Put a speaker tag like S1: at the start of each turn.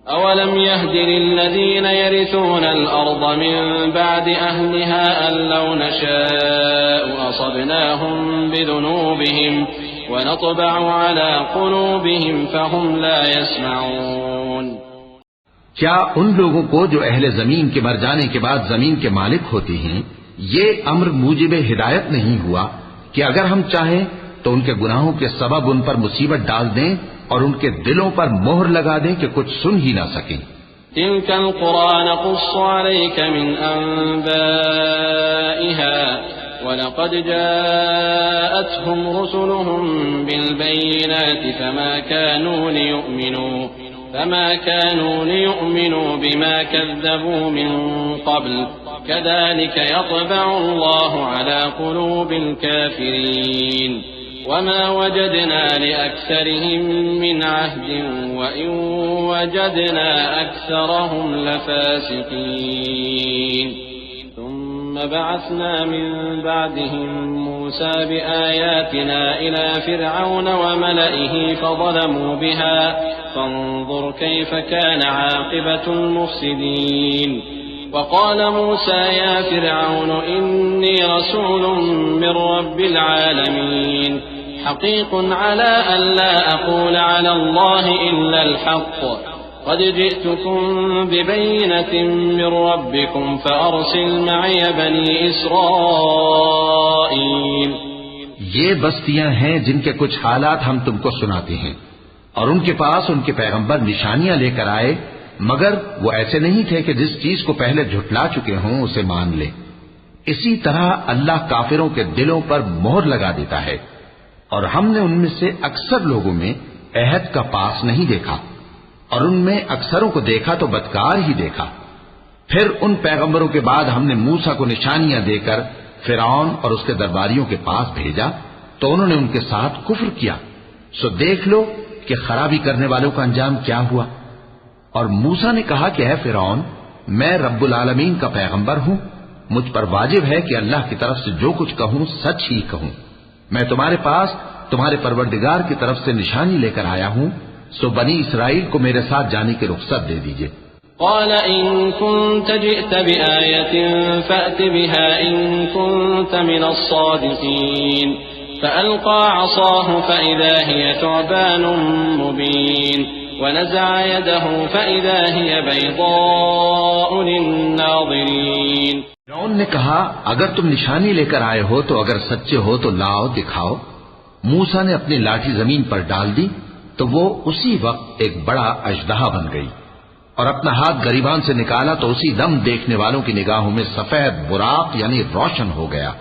S1: أولم يهد للذين يرثون الأرض من بعد أهلها أن لو نشاء أصبناهم بذنوبهم ونطبع على قلوبهم فهم لا يسمعون.
S2: کیا ان لوگوں کو جو اہل زمین کے مر جانے کے بعد زمین کے مالک ہوتے ہیں یہ امر موجب ہدایت نہیں ہوا کہ اگر ہم چاہیں تو ان کے گناہوں کے سبب ان پر مصیبت ڈال دیں اور ان کے دلوں پر مہر لگا دیں کہ کچھ سن ہی نہ سکیں؟
S1: تلك القرى نقص عليك من أنبائها ولقد جاءتهم رسلهم بالبينات فما كانوا ليؤمنوا بما كذبوا من قبل كذلك يطبع الله على قلوب الكافرين وما وجدنا لأكثرهم من عهد وإن وجدنا أكثرهم لفاسقين. ثم بعثنا من بعدهم موسى بآياتنا إلى فرعون وملئه فظلموا بها فانظر كيف كان عاقبة المفسدين. وقال موسى يا فرعون إني رسول من رب العالمين حقيق على أن لا أقول على الله إلا الحق قد جئتكم ببينة من ربكم فأرسل معي بني إسرائيل.
S2: یہ بستیاں ہیں جن کے کچھ حالات ہم تم کو سناتے ہیں اور ان کے پاس ان کے پیغمبر نشانیاں لے کر آئے مگر وہ ایسے نہیں تھے کہ جس چیز کو پہلے جھٹلا چکے ہوں اسے مان لے. اسی طرح اللہ کافروں کے دلوں پر مہر لگا دیتا ہے اور ہم نے ان میں سے اکثر لوگوں میں عہد کا پاس نہیں دیکھا اور ان میں اکثروں کو دیکھا تو بدکار ہی دیکھا. پھر ان پیغمبروں کے بعد ہم نے موسیٰ کو نشانیاں دے کر فرعون اور اس کے درباریوں کے پاس بھیجا تو انہوں نے ان کے ساتھ کفر کیا. سو دیکھ لو کہ خرابی کرنے والوں کا انجام کیا ہوا. اور موسیٰ نے کہا کہ اے فرعون میں رب العالمین کا پیغمبر ہوں مجھ پر واجب ہے کہ اللہ کی طرف سے جو کچھ کہوں سچ ہی کہوں. میں تمہارے پاس تمہارے پروردگار کی طرف سے نشانی لے کر آیا ہوں سو بنی اسرائیل کو میرے ساتھ جانے کی رخصت دے دیجئے.
S1: قال إن كنت جئت بآية فأت بها إن كنت من الصادقين فألقى عصاه فإذا هي ثعبان مبين ونزع يده فإذا هي بيضاء للناظرين.
S2: فرعون نے کہا اگر تم نشانی لے کر آئے ہو تو اگر سچے ہو تو لاؤ دکھاؤ. موسیٰ نے اپنی لاٹھی زمین پر ڈال دی تو وہ اسی وقت ایک بڑا اژدہا بن گئی اور اپنا ہاتھ گریبان سے نکالا تو اسی دم دیکھنے والوں کی نگاہوں میں سفید براق یعنی روشن ہو گیا.